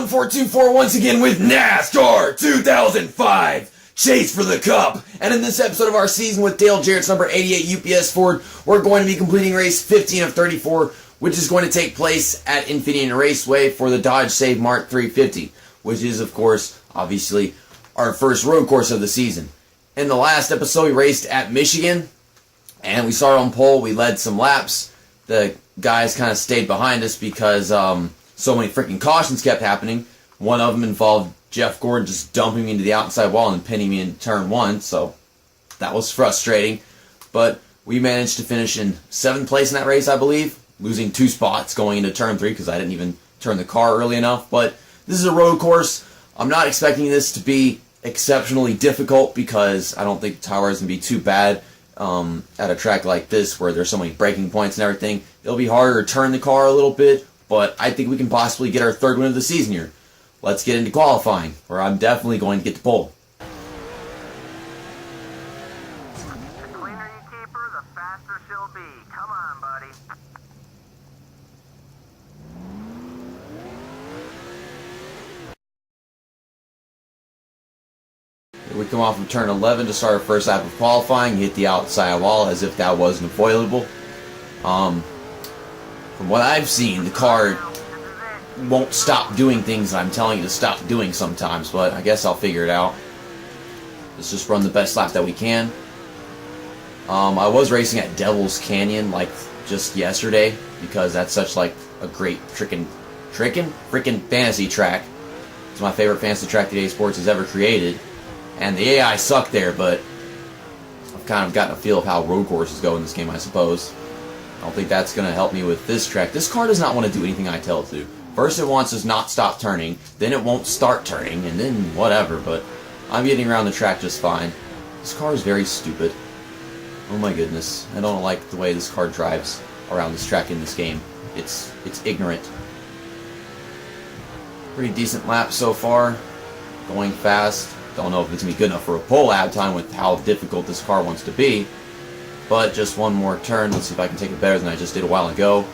1424 once again with NASCAR 2005 Chase for the Cup. And in this episode of our season with Dale Jarrett's number 88 UPS Ford, we're going to be completing race 15 of 34, which is going to take place at Infineon Raceway for the Dodge Save Mark 350, which is, of course, obviously, our first road course of the season. In the last episode, we raced at Michigan, and we started on pole. We led some laps. The guys kind of stayed behind us because so many freaking cautions kept happening. One of them involved Jeff Gordon just dumping me into the outside wall and pinning me in turn one, so that was frustrating. But we managed to finish in 7th place in that race, I believe, losing 2 spots going into turn 3 because I didn't even turn the car early enough. But this is a road course. I'm not expecting this to be exceptionally difficult because I don't think the tower is going to be too bad at a track like this where there's so many braking points and everything. It'll be harder to turn the car a little bit, but I think we can possibly get our 3rd win of the season here. Let's get into qualifying, where I'm definitely going to get the pole. The cleaner you keep her, the faster she'll be. Come on, buddy. We come off of turn 11 to start our first lap of qualifying, hit the outside wall as if that wasn't avoidable. From what I've seen, the car won't stop doing things that I'm telling it to stop doing sometimes, but I guess I'll figure it out. Let's just run the best lap that we can. I was racing at Devil's Canyon like just yesterday because that's such like a great freaking fantasy track. It's my favorite fantasy track that EA Sports has ever created. And the AI sucked there, but I've kind of gotten a feel of how road courses go in this game, I suppose. I don't think that's going to help me with this track. This car does not want to do anything I tell it to. First it wants us not stop turning, then it won't start turning, and then whatever, but I'm getting around the track just fine. This car is very stupid. Oh my goodness. I don't like the way this car drives around this track in this game. It's ignorant. Pretty decent lap so far. Going fast. Don't know if it's going to be good enough for a pole lap time with how difficult this car wants to be. But just one more turn. Let's see if I can take it better than I just did a while ago.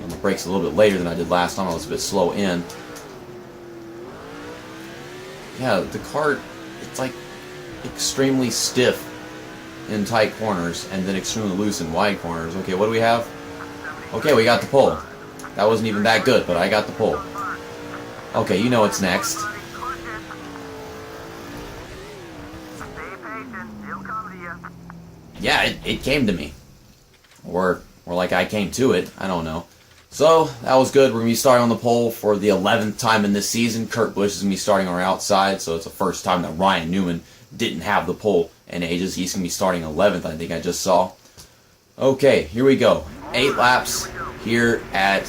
On the brakes a little bit later than I did last time. I was a bit slow in. Yeah, the car, it's like extremely stiff in tight corners and then extremely loose in wide corners. Okay, what do we have? Okay, we got the pole. That wasn't even that good, but I got the pole. Okay, you know what's next. Yeah, it came to me. Or like I came to it. I don't know. So, that was good. We're going to be starting on the pole for the 11th time in this season. Kurt Busch is going to be starting on our outside, so it's the first time that Ryan Newman didn't have the pole in ages. He's going to be starting 11th, I think I just saw. Okay, here we go. 8 laps here at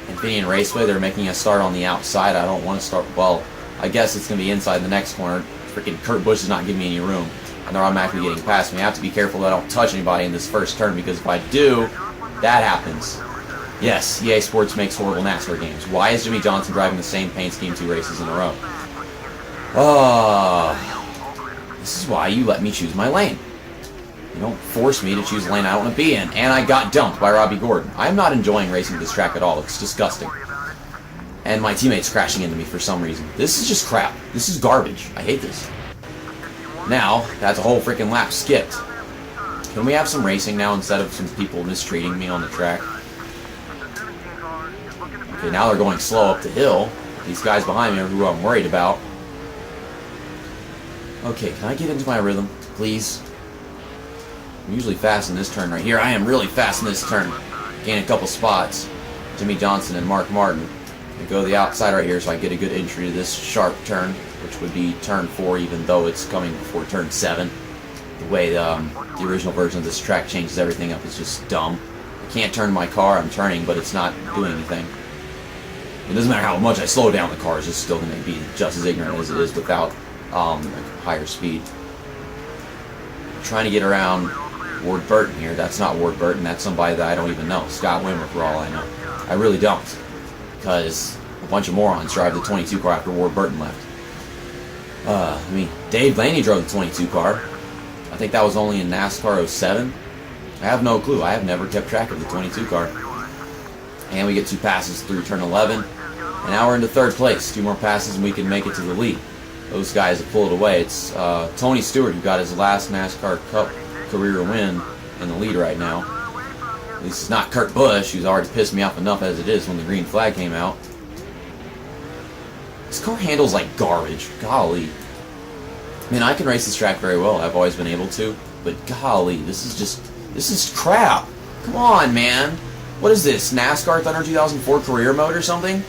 Infineon Raceway. They're making us start on the outside. I don't want to start, well, I guess it's going to be inside the next corner. Freaking Kurt Busch is not giving me any room. And they're automatically getting past me. I have to be careful that I don't touch anybody in this first turn, because if I do, that happens. Yes, EA Sports makes horrible NASCAR games. Why is Jimmy Johnson driving the same paint scheme 2 races in a row? This is why you let me choose my lane. You don't force me to choose the lane I want to be in. And I got dumped by Robbie Gordon. I'm not enjoying racing this track at all. It's disgusting. And my teammate's crashing into me for some reason. This is just crap. This is garbage. I hate this. Now, that's a whole freaking lap skipped. Can we have some racing now instead of some people mistreating me on the track? Okay, now they're going slow up the hill. These guys behind me are who I'm worried about. Okay, can I get into my rhythm, please? I'm usually fast in this turn right here. I am really fast in this turn. Gain a couple spots. Jimmy Johnson and Mark Martin. I go to the outside right here so I get a good entry to this sharp turn, which would be turn 4, even though it's coming before turn 7. The way the original version of this track changes everything up is just dumb. I can't turn my car. I'm turning, but it's not doing anything. It doesn't matter how much I slow down the car, it's just still going to be just as ignorant as it is without higher speed. I'm trying to get around Ward Burton here. That's not Ward Burton. That's somebody that I don't even know. Scott Wimmer, for all I know. I really don't. Because a bunch of morons drive the 22 car after Ward Burton left. Dave Blaney drove the 22 car. I think that was only in NASCAR 07. I have no clue. I have never kept track of the 22 car. And we get 2 passes through turn 11. And now we're into third place. 2 more passes and we can make it to the lead. Those guys have pulled away. It's Tony Stewart who got his last NASCAR Cup career win in the lead right now. At least it's not Kurt Busch, who's already pissed me off enough as it is when the green flag came out. This car handles like garbage. Golly. I mean, I can race this track very well. I've always been able to. But golly, this is crap. Come on, man. What is this, NASCAR Thunder 2004 career mode or something?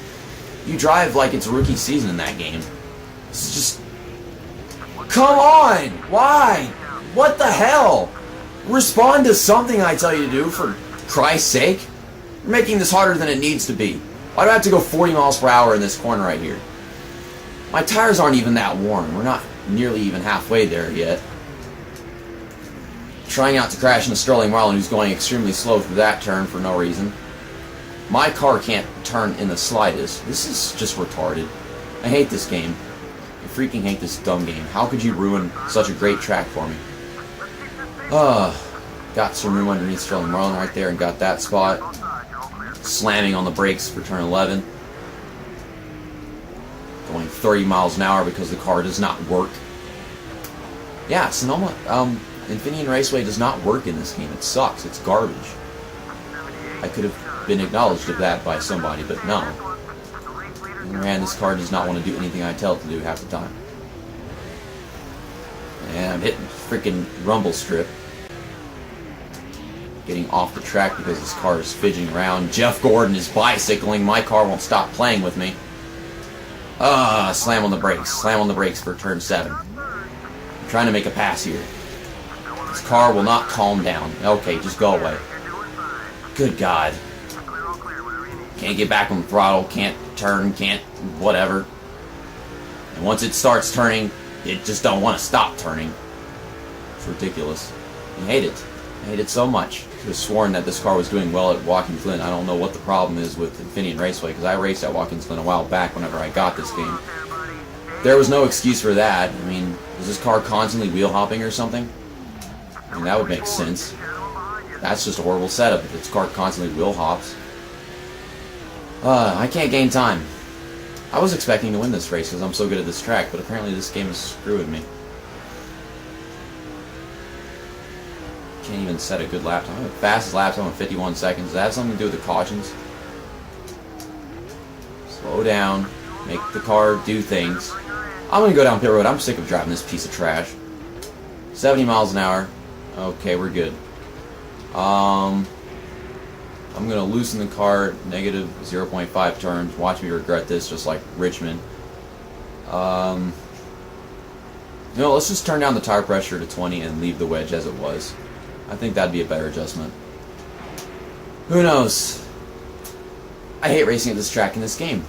You drive like it's rookie season in that game. This is just... Come on! Why? What the hell? Respond to something I tell you to do, for Christ's sake. You're making this harder than it needs to be. Why do I have to go 40 miles per hour in this corner right here? My tires aren't even that warm. We're not nearly even halfway there yet. Trying out to crash into Sterling Marlin, who's going extremely slow through that turn for no reason. My car can't turn in the slightest. This is just retarded. I hate this game. I freaking hate this dumb game. How could you ruin such a great track for me? Got some room underneath Sterling Marlin right there and got that spot. Slamming on the brakes for turn 11. Going 30 miles an hour because the car does not work. Yeah, Sonoma, Infineon Raceway does not work in this game. It sucks. It's garbage. I could have been acknowledged of that by somebody, but no. Man, this car does not want to do anything I tell it to do half the time. And I'm hitting freaking rumble strip. Getting off the track because this car is fidgeting around. Jeff Gordon is bicycling. My car won't stop playing with me. Slam on the brakes. Slam on the brakes for turn 7. I'm trying to make a pass here. This car will not calm down. Okay, just go away. Good God. Can't get back on the throttle, can't turn, can't whatever. And once it starts turning, it just don't want to stop turning. It's ridiculous. I hate it. I hate it so much. I could have sworn that this car was doing well at Watkins Glen. I don't know what the problem is with Infineon Raceway, because I raced at Watkins Glen a while back whenever I got this game. There was no excuse for that. I mean, is this car constantly wheel hopping or something? I mean, that would make sense. That's just a horrible setup if its car constantly wheel hops. I can't gain time. I was expecting to win this race because I'm so good at this track, but apparently this game is screwing me. Can't even set a good lap time. I have the fastest lap time of 51 seconds. Does that have something to do with the cautions? Slow down. Make the car do things. I'm going to go down pit road. I'm sick of driving this piece of trash. 70 miles an hour. Okay, we're good. I'm going to loosen the car, negative 0.5 turns. Watch me regret this, just like Richmond. No, let's just turn down the tire pressure to 20 and leave the wedge as it was. I think that'd be a better adjustment. Who knows? I hate racing at this track in this game.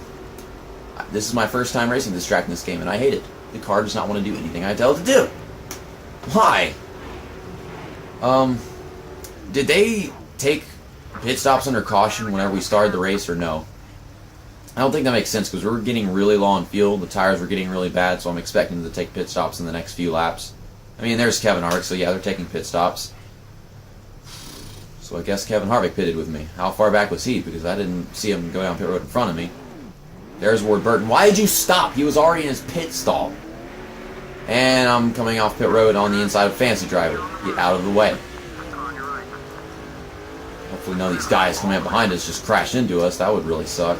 This is my first time racing this track in this game, and I hate it. The car does not want to do anything I tell it to do. Why? Did they take pit stops under caution whenever we started the race, or no? I don't think that makes sense, because we were getting really low on fuel, the tires were getting really bad, so I'm expecting them to take pit stops in the next few laps. I mean, there's Kevin Harvick, so yeah, they're taking pit stops. So I guess Kevin Harvick pitted with me. How far back was he? Because I didn't see him go down pit road in front of me. There's Ward Burton. Why did you stop? He was already in his pit stall. And I'm coming off pit road on the inside of Fancy Driver. Get out of the way. Hopefully none of these guys coming up behind us just crash into us. That would really suck.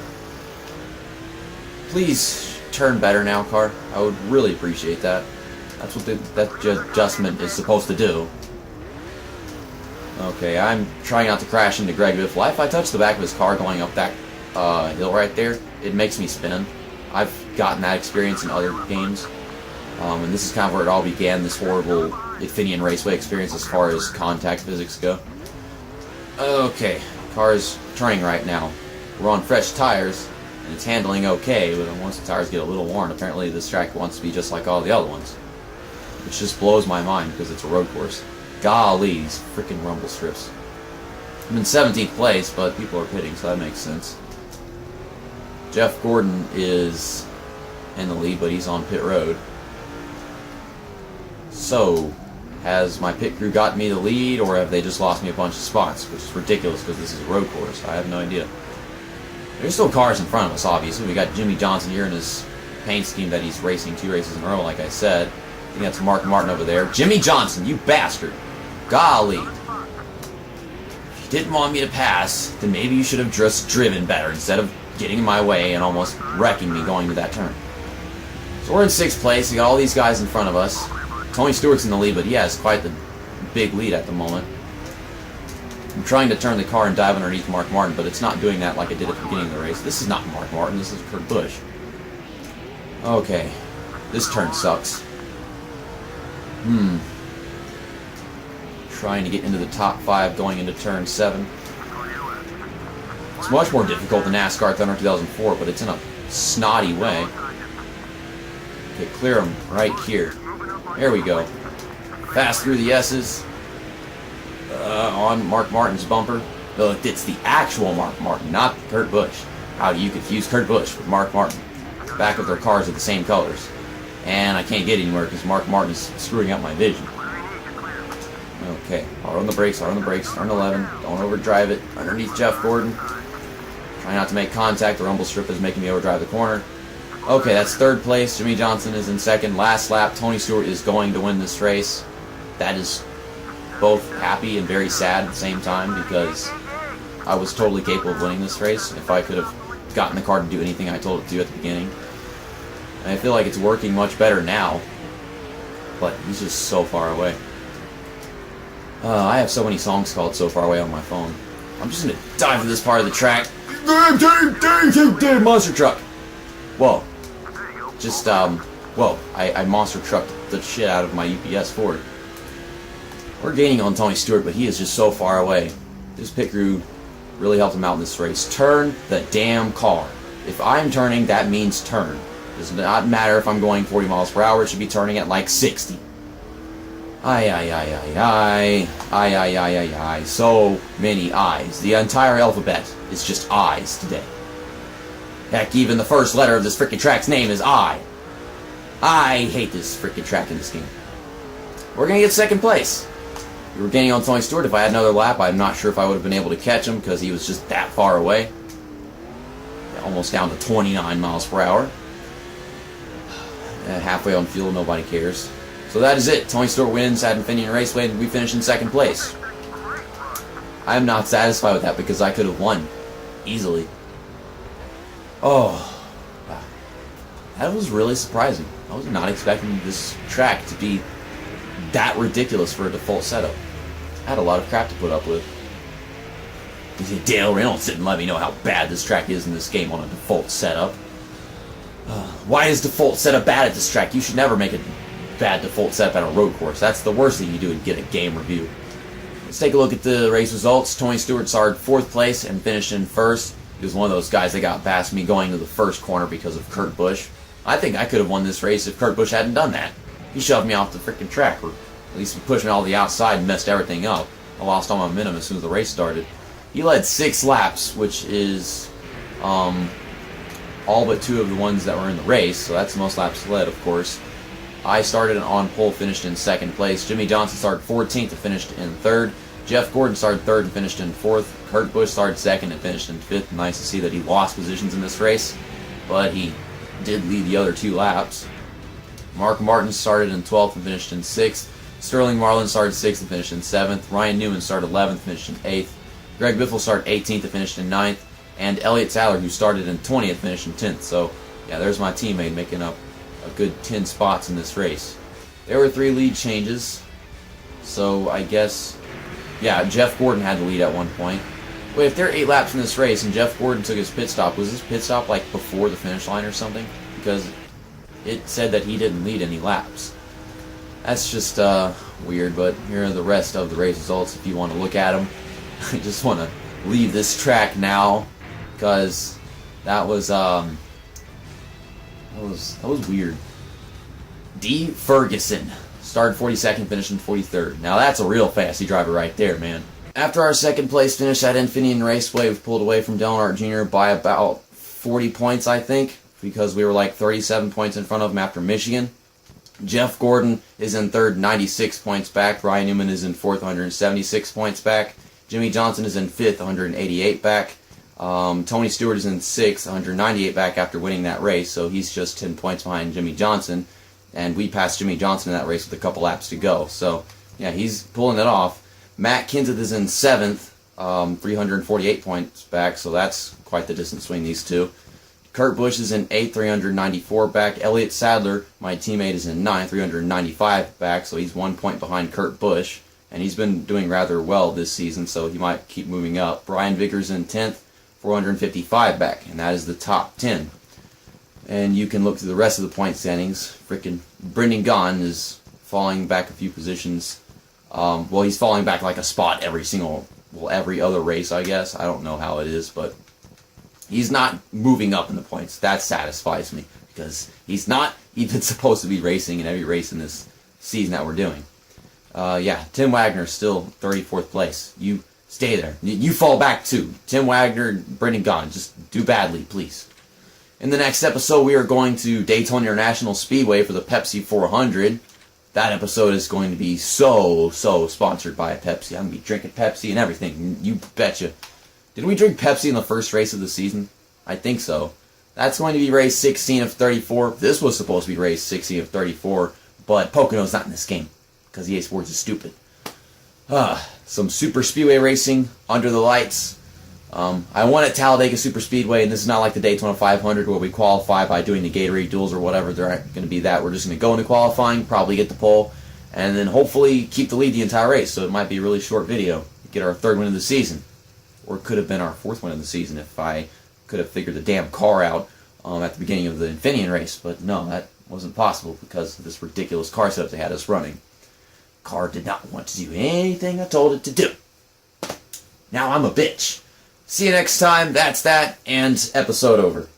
Please turn better now, car. I would really appreciate that. That's what that adjustment is supposed to do. Okay, I'm trying not to crash into Greg Biffle. If I touch the back of his car going up that hill right there, it makes me spin. I've gotten that experience in other games. And this is kind of where it all began, this horrible Infineon Raceway experience as far as contact physics go. Okay, car is turning right now. We're on fresh tires, and it's handling okay, but once the tires get a little worn, apparently this track wants to be just like all the other ones. Which just blows my mind because it's a road course. Golly, these freaking rumble strips. I'm in 17th place, but people are pitting, so that makes sense. Jeff Gordon is in the lead, but he's on pit road. So, has my pit crew gotten me the lead, or have they just lost me a bunch of spots? Which is ridiculous because this is a road course. I have no idea. There's still cars in front of us, obviously. We got Jimmy Johnson here in his paint scheme that he's racing 2 races in a row, like I said. I think that's Mark Martin over there. Jimmy Johnson, you bastard. Golly. If you didn't want me to pass, then maybe you should have just driven better instead of getting in my way and almost wrecking me going to that turn. So we're in 6th place. We got all these guys in front of us. Tony Stewart's in the lead, but he has quite the big lead at the moment. I'm trying to turn the car and dive underneath Mark Martin, but it's not doing that like it did at the beginning of the race. This is not Mark Martin, this is Kurt Busch. Okay, this turn sucks. Trying to get into the top 5 going into turn 7. It's much more difficult than NASCAR Thunder 2004, but it's in a snotty way. Okay, clear them right here. There we go. Fast through the S's. On Mark Martin's bumper. Though it's the actual Mark Martin, not Kurt Busch. How do you confuse Kurt Busch with Mark Martin? Back of their cars are the same colors. And I can't get anywhere because Mark Martin is screwing up my vision. Okay, hard on the brakes, turn 11. Don't overdrive it. Underneath Jeff Gordon. Try not to make contact. The rumble strip is making me overdrive the corner. Okay, that's 3rd place. Jimmy Johnson is in 2nd. Last lap, Tony Stewart is going to win this race. That is both happy and very sad at the same time because I was totally capable of winning this race if I could have gotten the car to do anything I told it to do at the beginning. And I feel like it's working much better now, but he's just so far away. I have so many songs called So Far Away on my phone. I'm just going to dive into this part of the track. Monster truck! Whoa. Just, whoa. I monster trucked the shit out of my UPS Ford. We're gaining on Tony Stewart, but he is just so far away. This pit crew really helped him out in this race. Turn the damn car. If I'm turning, that means turn. It does not matter if I'm going 40 miles per hour. It should be turning at like 60. I. So many I's. The entire alphabet is just I's today. Heck, even the first letter of this frickin' track's name is I. I hate this frickin' track in this game. We're gonna get 2nd place. We were gaining on Tony Stewart. If I had another lap, I'm not sure if I would have been able to catch him because he was just that far away. Almost down to 29 miles per hour. Halfway on fuel, nobody cares. So that is it. Tony Stewart wins at Infineon Raceway, and we finish in 2nd place. I am not satisfied with that because I could have won easily. Oh, wow. That was really surprising. I was not expecting this track to be that ridiculous for a default setup. I had a lot of crap to put up with. Dale Reynolds didn't let me know how bad this track is in this game on a default setup. Why is default setup bad at this track? You should never make a bad default setup at a road course. That's the worst thing you do and get a game review. Let's take a look at the race results. Tony Stewart started 4th place and finished in 1st. He was one of those guys that got past me going to the 1st corner because of Kurt Busch. I think I could have won this race if Kurt Busch hadn't done that. He shoved me off the freaking track, or at least he pushed me all the outside and messed everything up. I lost all my momentum as soon as the race started. He led 6 laps, which is all but 2 of the ones that were in the race, so that's the most laps led, of course. I started on pole, finished in 2nd place. Jimmy Johnson started 14th and finished in 3rd. Jeff Gordon started 3rd and finished in 4th. Kurt Busch started 2nd and finished in 5th. Nice to see that he lost positions in this race, but he did lead the other 2 laps. Mark Martin started in 12th and finished in 6th. Sterling Marlin started 6th and finished in 7th. Ryan Newman started 11th and finished in 8th. Greg Biffle started 18th and finished in 9th. And Elliott Sadler, who started in 20th, finished in 10th. So, yeah, there's my teammate making up a good 10 spots in this race. There were 3 lead changes. So, I guess, yeah, Jeff Gordon had the lead at one point. Wait, if there are 8 laps in this race and Jeff Gordon took his pit stop, was this pit stop like before the finish line or something? Because it said that he didn't lead any laps. That's just weird, but here are the rest of the race results if you want to look at them. I just want to leave this track now because that was weird. D. Ferguson started 42nd, finished in 43rd. Now that's a real fancy driver right there, man. After our 2nd place finish at Infineon Raceway, we pulled away from Dale Earnhardt Jr. by about 40 points, I think, because we were like 37 points in front of him after Michigan. Jeff Gordon is in 3rd, 96 points back. Ryan Newman is in 4th, 176 points back. Jimmy Johnson is in 5th, 188 back. Tony Stewart is in 6th, 198 back after winning that race, so he's just 10 points behind Jimmy Johnson. And we passed Jimmy Johnson in that race with a couple laps to go. So, yeah, he's pulling it off. Matt Kenseth is in 7th, 348 points back, so that's quite the distance between these two. Kurt Busch is in 8th, 394 back. Elliott Sadler, my teammate, is in 9th, 395 back, so he's 1 point behind Kurt Busch. And he's been doing rather well this season, so he might keep moving up. Brian Vickers in 10th, 455 back, and that is the top 10. And you can look through the rest of the point standings. Frickin' Brendan Gaughan is falling back a few positions. Well, he's falling back like a spot every other race, I guess. I don't know how it is, but he's not moving up in the points. That satisfies me, because he's not even supposed to be racing in every race in this season that we're doing. Yeah, Tim Wagner still 34th place. You stay there. You fall back too. Tim Wagner, Brendan Gaughan, just do badly, please. In the next episode, we are going to Daytona International Speedway for the Pepsi 400. That episode is going to be so sponsored by Pepsi. I'm going to be drinking Pepsi and everything. You betcha. Did we drink Pepsi in the first race of the season? I think so. That's going to be race 16 of 34. This was supposed to be race 16 of 34, but Pocono's not in this game, because EA Sports is stupid. Some super speedway racing under the lights. I won at Talladega Super Speedway, and this is not like the Daytona 500 where we qualify by doing the Gatorade duels or whatever. There aren't going to be that. We're just going to go into qualifying, probably get the pole, and then hopefully keep the lead the entire race. So it might be a really short video. Get our 3rd win of the season. Or it could have been our 4th win of the season if I could have figured the damn car out at the beginning of the Infineon race. But no, that wasn't possible because of this ridiculous car setup they had us running. Car did not want to do anything I told it to do. Now I'm a bitch. See you next time. That's that, and episode over.